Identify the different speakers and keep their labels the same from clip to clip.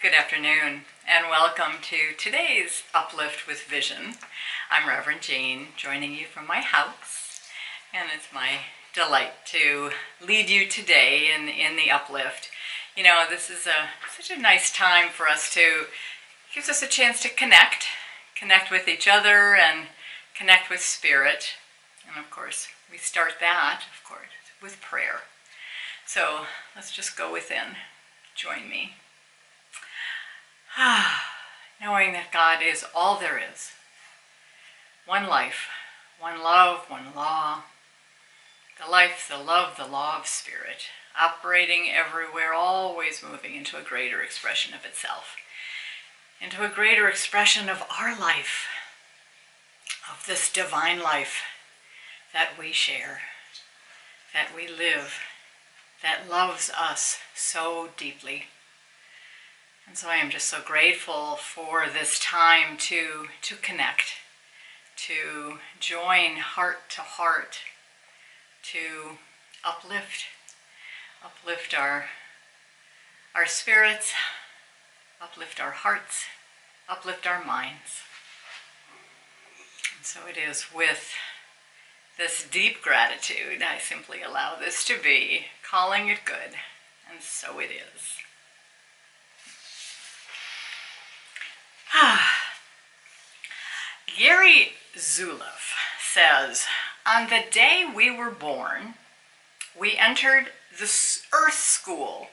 Speaker 1: Good afternoon and welcome to today's Uplift with Vision. I'm Reverend Jeanne, joining you from my house, and it's my delight to lead you today in the Uplift. You know, this is such a nice time for us gives us a chance to connect with each other and connect with Spirit. And of course, we start that, of course, with prayer. So let's just go within. Join me. Knowing that God is all there is. One life, one love, one law. The life, the love, the law of Spirit, operating everywhere, always moving into a greater expression of itself, into a greater expression of our life, of this divine life that we share, that we live, that loves us so deeply. And so I am just so grateful for this time to connect, to join heart to heart, to uplift our spirits, uplift our hearts, uplift our minds. And so it is with this deep gratitude I simply allow this to be, calling it good, and so it is. Gary Zulev says, on the day we were born, we entered the earth school,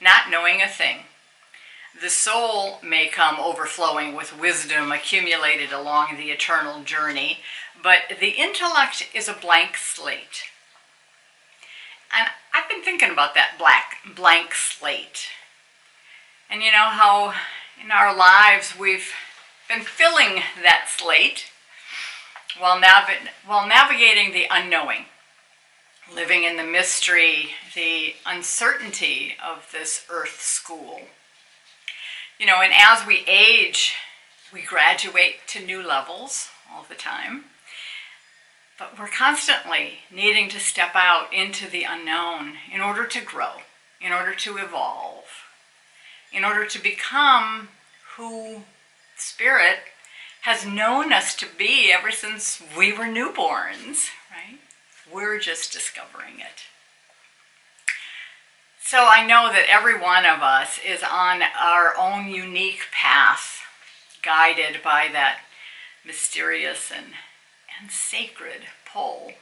Speaker 1: not knowing a thing. The soul may come overflowing with wisdom accumulated along the eternal journey, but the intellect is a blank slate. And I've been thinking about that blank slate. And you know how in our lives we've been filling that slate while navigating the unknowing, living in the mystery, the uncertainty of this earth school. You know, and as we age, we graduate to new levels all the time, but we're constantly needing to step out into the unknown in order to grow, in order to evolve, in order to become who Spirit has known us to be ever since we were newborns, right? We're just discovering it. So I know that every one of us is on our own unique path, guided by that mysterious and sacred pull.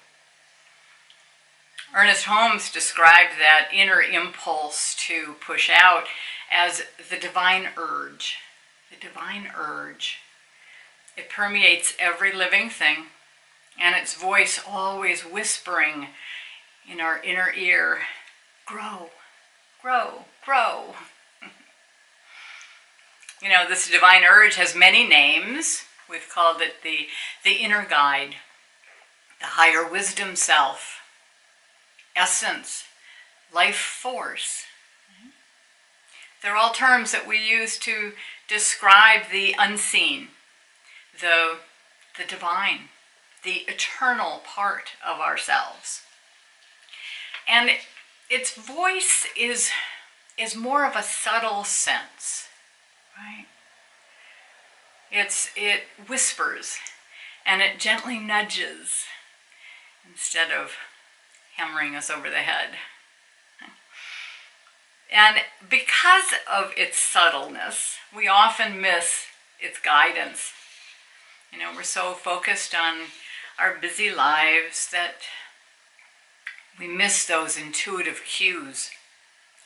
Speaker 1: Ernest Holmes described that inner impulse to push out as the divine urge. The divine urge. It permeates every living thing, and its voice always whispering in our inner ear, grow, grow, grow. You know, this divine urge has many names. We've called it the inner guide, the higher wisdom self, essence, life force. They're all terms that we use to describe the unseen, the divine, the eternal part of ourselves. And its voice is more of a subtle sense, right? It whispers and it gently nudges instead of hammering us over the head. And because of its subtleness, we often miss its guidance. You know, we're so focused on our busy lives that we miss those intuitive cues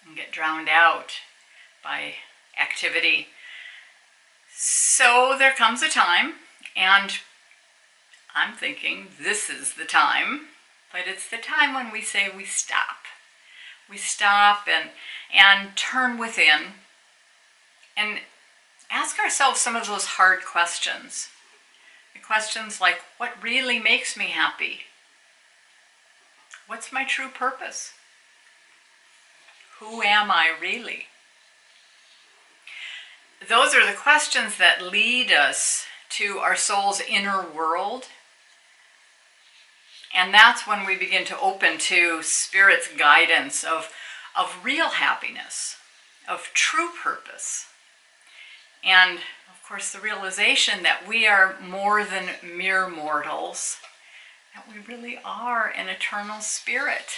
Speaker 1: and get drowned out by activity. So there comes a time, and I'm thinking this is the time, but it's the time when we say we stop. We stop and turn within and ask ourselves some of those hard questions. The questions like, what really makes me happy? What's my true purpose? Who am I really? Those are the questions that lead us to our soul's inner world. And that's when we begin to open to Spirit's guidance of real happiness, of true purpose, And of course the realization that we are more than mere mortals, that we really are an eternal spirit.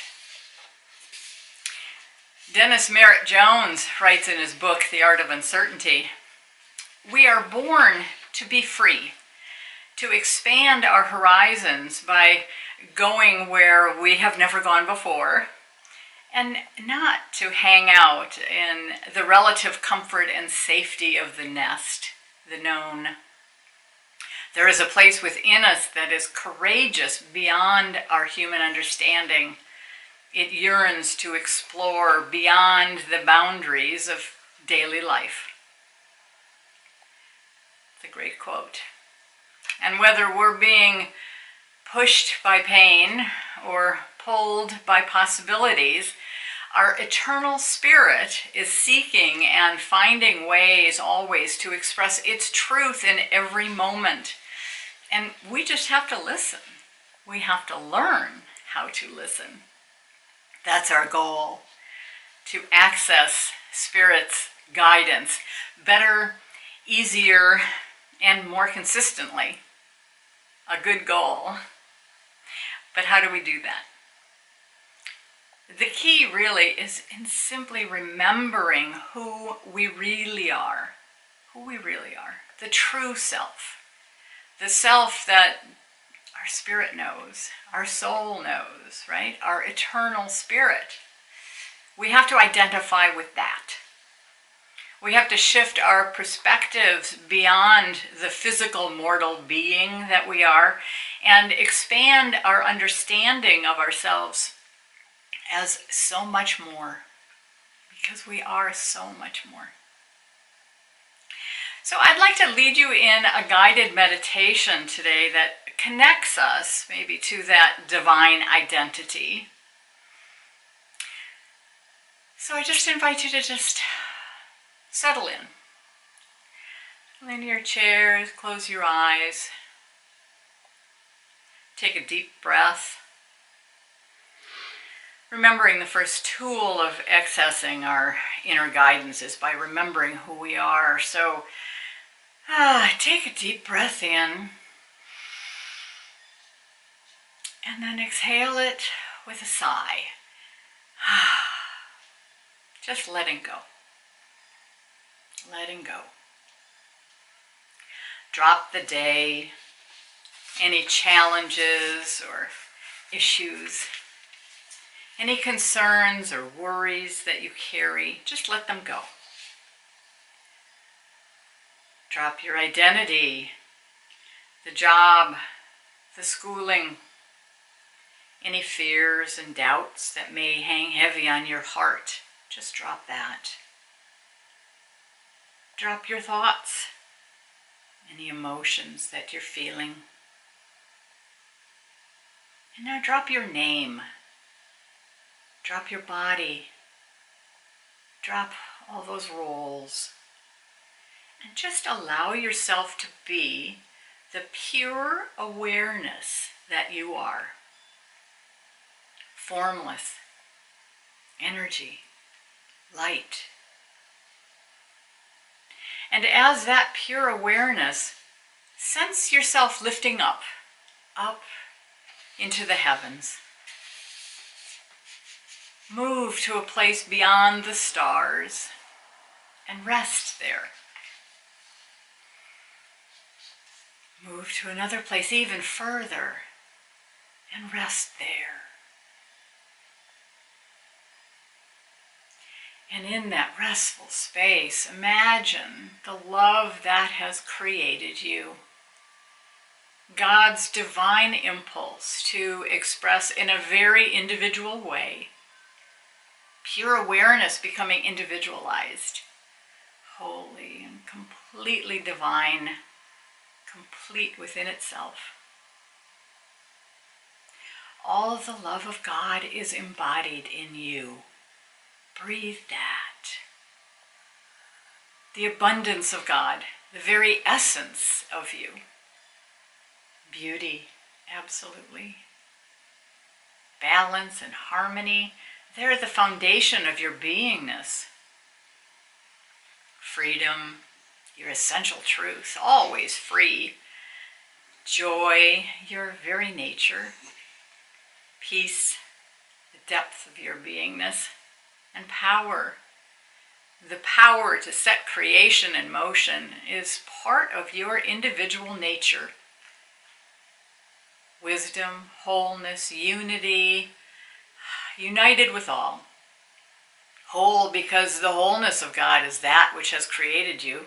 Speaker 1: Dennis Merritt Jones writes in his book, The Art of Uncertainty, "We are born to be free, to expand our horizons by going where we have never gone before, and not to hang out in the relative comfort and safety of the nest, the known. There is a place within us that is courageous beyond our human understanding. It yearns to explore beyond the boundaries of daily life." It's a great quote. And whether we're being pushed by pain or pulled by possibilities, our eternal spirit is seeking and finding ways always to express its truth in every moment. And we just have to listen. We have to learn how to listen. That's our goal, to access Spirit's guidance better, easier, and more consistently. A good goal. But how do we do that? The key really is in simply remembering who we really are. Who we really are. The true self. The self that our spirit knows, our soul knows, right? Our eternal spirit. We have to identify with that. We have to shift our perspectives beyond the physical mortal being that we are and expand our understanding of ourselves as so much more, because we are so much more. So I'd like to lead you in a guided meditation today that connects us maybe to that divine identity. So I just invite you to just settle in. Lay in your chairs, close your eyes. Take a deep breath. Remembering the first tool of accessing our inner guidance is by remembering who we are. So take a deep breath in. And then exhale it with a sigh. Just letting go. Letting go. Drop the day, any challenges or issues, any concerns or worries that you carry, just let them go. Drop your identity, the job, the schooling, any fears and doubts that may hang heavy on your heart. Just drop that. Drop your thoughts, any emotions that you're feeling. And now drop your name. Drop your body. Drop all those roles. And just allow yourself to be the pure awareness that you are. Formless, energy, light. And as that pure awareness, sense yourself lifting up into the heavens. Move to a place beyond the stars and rest there. Move to another place even further and rest there. And in that restful space, imagine the love that has created you. God's divine impulse to express in a very individual way. Pure awareness becoming individualized, holy and completely divine, complete within itself. All the love of God is embodied in you. Breathe that. The abundance of God, the very essence of you. Beauty, absolutely. Balance and harmony, they're the foundation of your beingness. Freedom, your essential truth, always free. Joy, your very nature. Peace, the depth of your beingness. And power, the power to set creation in motion, is part of your individual nature. Wisdom, wholeness, unity, united with all. Whole because the wholeness of God is that which has created you.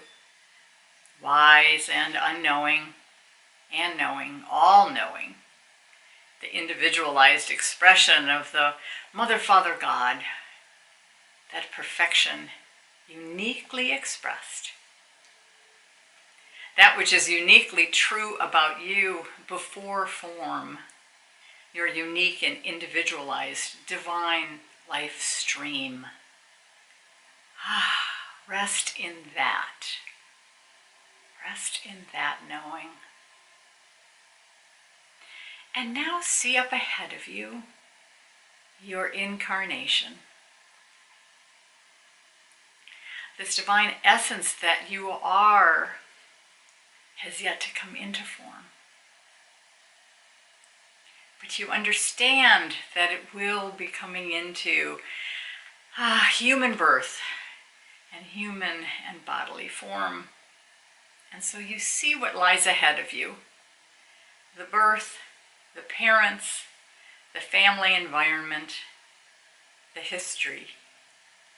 Speaker 1: Wise and unknowing and knowing, all knowing. The individualized expression of the Mother, Father, God. That perfection uniquely expressed. That which is uniquely true about you before form. Your unique and individualized divine life stream. Rest in that. Rest in that knowing. And now see up ahead of you your incarnation. This divine essence that you are has yet to come into form. But you understand that it will be coming into human birth and human and bodily form. And so you see what lies ahead of you. The birth, the parents, the family environment, the history,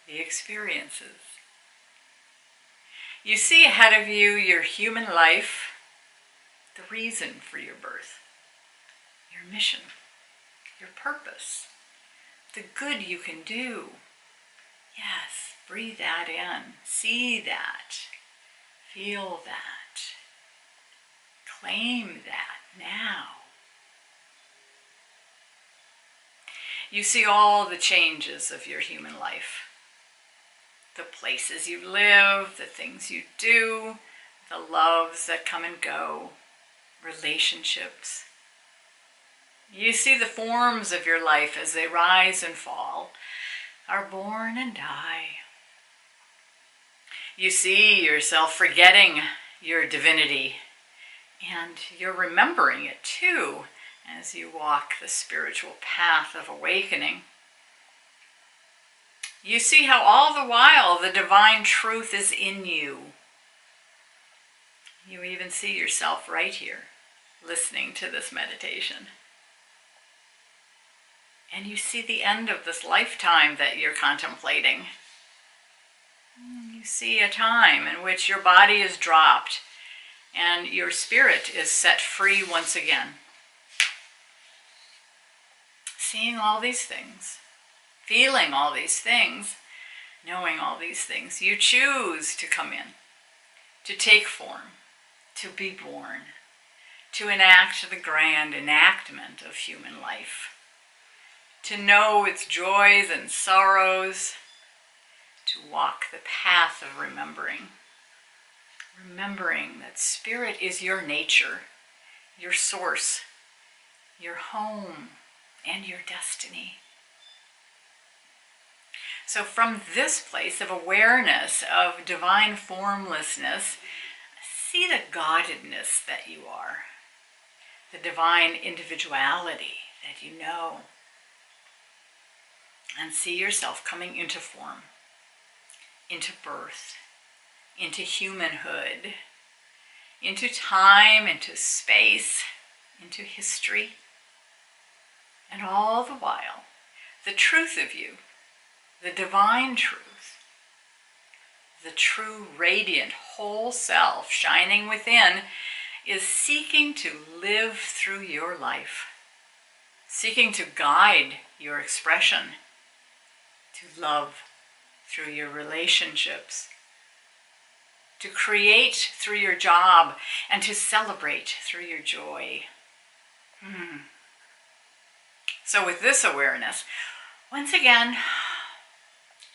Speaker 1: the experiences. You see ahead of you your human life, the reason for your birth, your mission, your purpose, the good you can do. Yes, breathe that in, see that, feel that, claim that now. You see all the changes of your human life. The places you live, the things you do, the loves that come and go, relationships. You see the forms of your life as they rise and fall, are born and die. You see yourself forgetting your divinity, and you're remembering it too as you walk the spiritual path of awakening. You see how all the while the divine truth is in you. You even see yourself right here, listening to this meditation. And you see the end of this lifetime that you're contemplating. You see a time in which your body is dropped and your spirit is set free once again. Seeing all these things, feeling all these things, knowing all these things, you choose to come in, to take form, to be born, to enact the grand enactment of human life, to know its joys and sorrows, to walk the path of remembering. Remembering that spirit is your nature, your source, your home, and your destiny. So from this place of awareness of divine formlessness, see the Goddedness that you are, the divine individuality that you know, and see yourself coming into form, into birth, into humanhood, into time, into space, into history, and all the while, the truth of you, the divine truth, the true, radiant, whole self shining within, is seeking to live through your life, seeking to guide your expression, to love through your relationships, to create through your job, and to celebrate through your joy. So with this awareness, once again,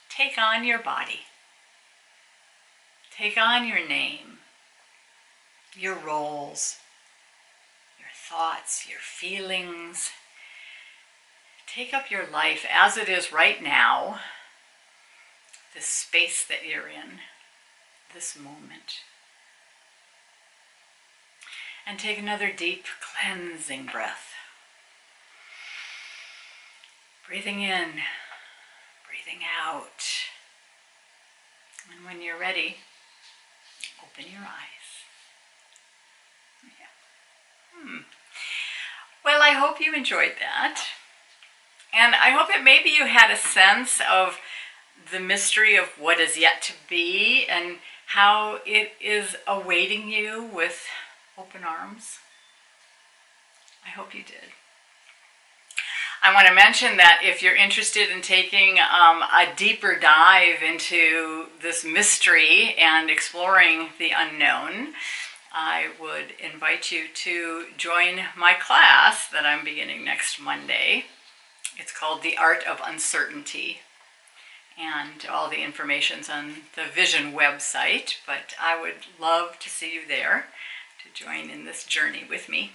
Speaker 1: take on your body. Take on your name, your roles, your thoughts, your feelings. Take up your life as it is right now, this space that you're in, this moment. And take another deep cleansing breath. Breathing in, breathing out. And when you're ready, open your eyes. Yeah. Well, I hope you enjoyed that. And I hope that maybe you had a sense of the mystery of what is yet to be and how it is awaiting you with open arms. I hope you did. I want to mention that if you're interested in taking a deeper dive into this mystery and exploring the unknown, I would invite you to join my class that I'm beginning next Monday. It's called The Art of Uncertainty, and all the information's on the Vision website, but I would love to see you there to join in this journey with me.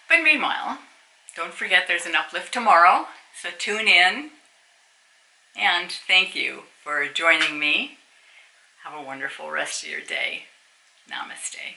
Speaker 1: But meanwhile, don't forget there's an Uplift tomorrow, so tune in, and thank you for joining me. Have a wonderful rest of your day. Namaste.